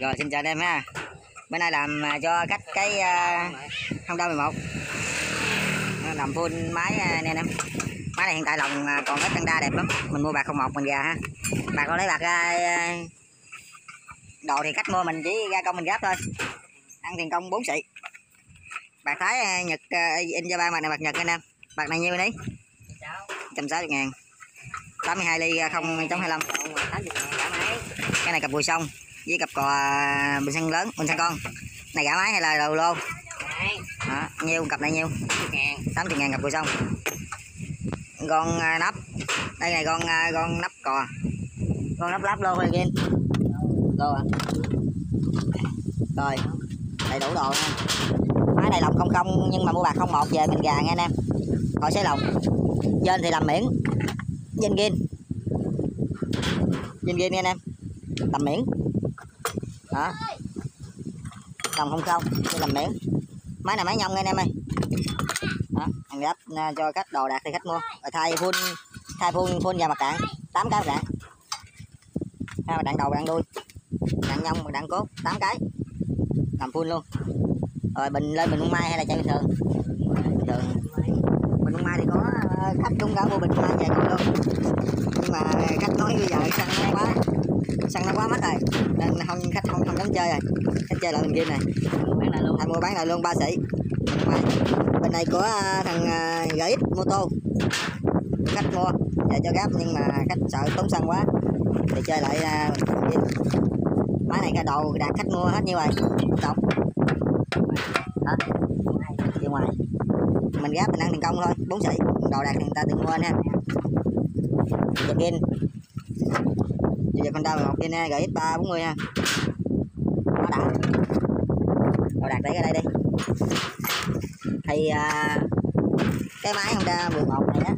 Rồi xin chào anh em ha. Bữa nay làm cho khách cái Honda 11 làm full máy nè em. Máy này hiện tại lòng còn ít đa đẹp lắm. Mình mua bạc 01 mình gà ha. Bạc có lấy bạc ra đồ thì khách mua mình chỉ ra công mình gáp thôi. Ăn tiền công 4 xị. Bạc Thái Nhật in cho ba mặt này bạc Nhật anh em. Bạc này nhiêu đấy? 160.000. 82 ly 0.25. Cái này cặp bùi sông với cặp cò bình xăng lớn, bình xăng con. Này gã máy hay là đầu lô? Đó, nhiêu cặp này nhiêu? 80.000 cặp bùi sông. Con nắp. Đây này con nắp cò. Con nắp lắp lô hay ghen. Lô à. Rồi, đầy đủ đồ nha. Máy này lòng không nhưng mà mua bạc 01 về mình gà nghe anh em. Họ sẽ lòng. Trên thì làm miễn. Trên ghen. Trên ghen nha anh em. Làm miễn. Đó. Lòng không đây làm miễn. Máy này máy nhông nghe anh em ơi. Đó, ăn gấp cho khách đồ đạc thì khách mua. Rồi thay full và mặt đạn, 8 cái mặt đạn. Mặt đạn đầu, mặt đạn đuôi. Đạn nhông, mặt đạn cốt, 8 cái. Làm full luôn. Rồi bình lên bình mai hay là chạy bình thường? Bình thường. Bình mai thì có khách cũng đã mua bình mai về luôn. Nhưng mà khách nói bây giờ xăng nó quá mắc rồi nên khách không dám chơi rồi. Khách chơi lại bên kia này anh mua bán lại luôn 3 xị. Bên này của thằng GX mô tô khách mua để cho gáp nhưng mà khách sợ tốn xăng quá thì chơi lại máy này cái đồ đạt khách mua hết nhiêu rồi tổng hả chiều ngoài mình gáp mình ăn tiền công thôi 4 xị đồ đạt thì người ta tự mua nha. Giờ pin giờ con đau một pin GX 340 ha. Nó đã đồ đạt để ra đây đi thì cái máy Honda 11 này á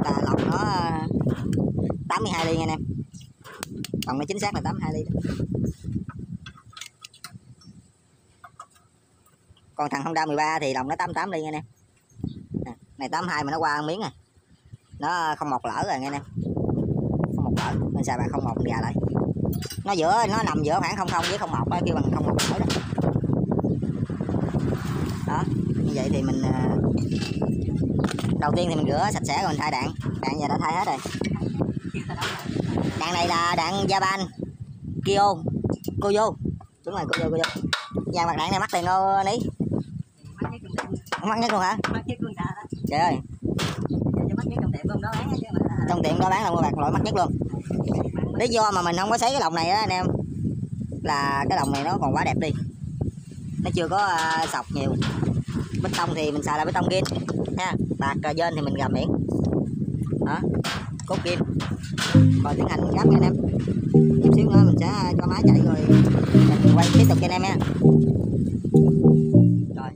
là lòng nó 82 ly nha anh em. Còn nó chính xác là 82 ly đó. Còn thằng Honda 13 thì lòng nó 88 ly nha anh em. Này 82 mà nó qua miếng rồi. Nó không một lỡ rồi nghe anh em. Không một lỡ nên xài bạc 01 gà lại. Nó nằm giữa khoảng 00 với 01 đó, kêu bằng 01 lỡ đó. Đó, như vậy thì mình đầu tiên thì mình rửa sạch sẽ rồi mình thay đạn. Đạn giờ đã thay hết rồi. Đạn này là đạn Japan Kyo Koyo. Đúng rồi, Koyo. Dàn mặt đạn này mắc tiền đâu ní? Mắc nhất luôn hả? Trời ơi. Trong tiệm đó bán là mua bạc loại mắc nhất luôn. Lý do mà mình không có xấy cái lồng này á anh em là cái lồng này nó còn quá đẹp đi. Nó chưa có sọc nhiều. Bê tông thì mình xài là bê tông gin ha. Bạc trên thì mình gầm miễn. Đó. Cốt gin. Rồi tiến hành gấp nha anh em. Chút xíu nữa mình sẽ cho máy chạy rồi mình quay tiếp tục cho anh em nha. Rồi.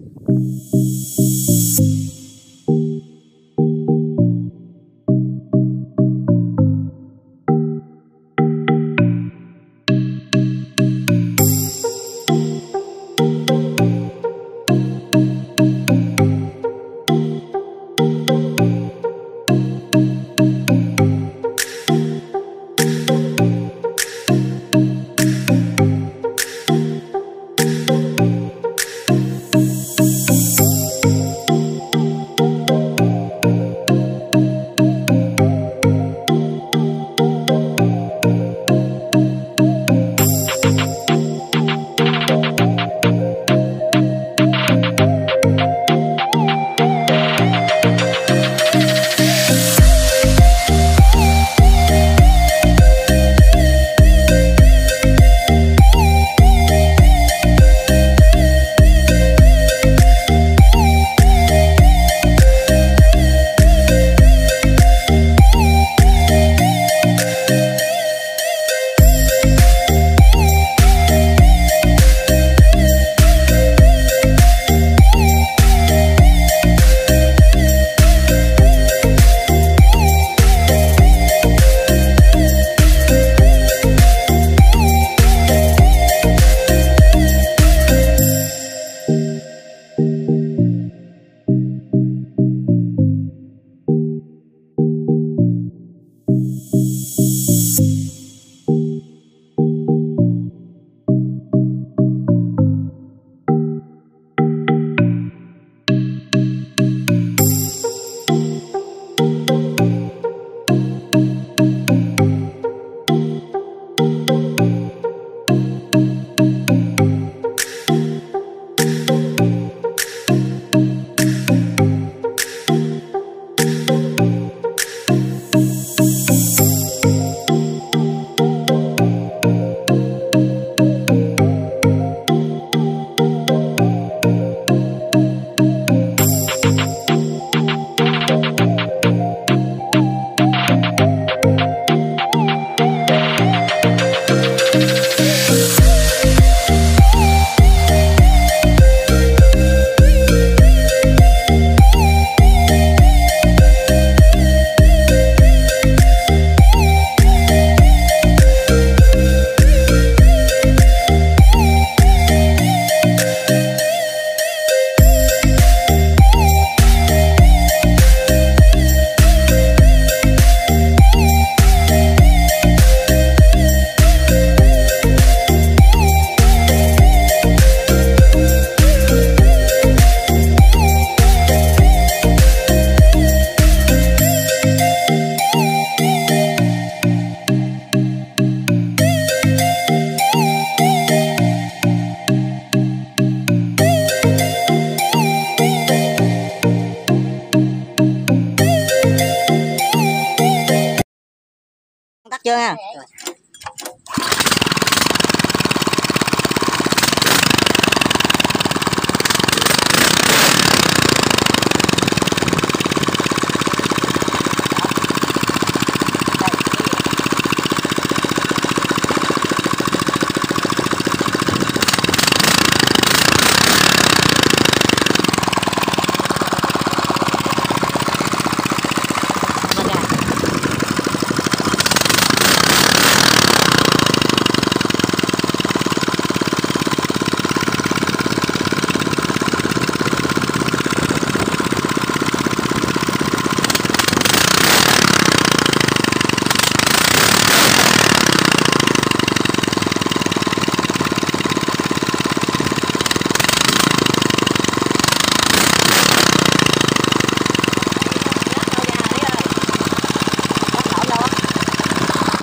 nha.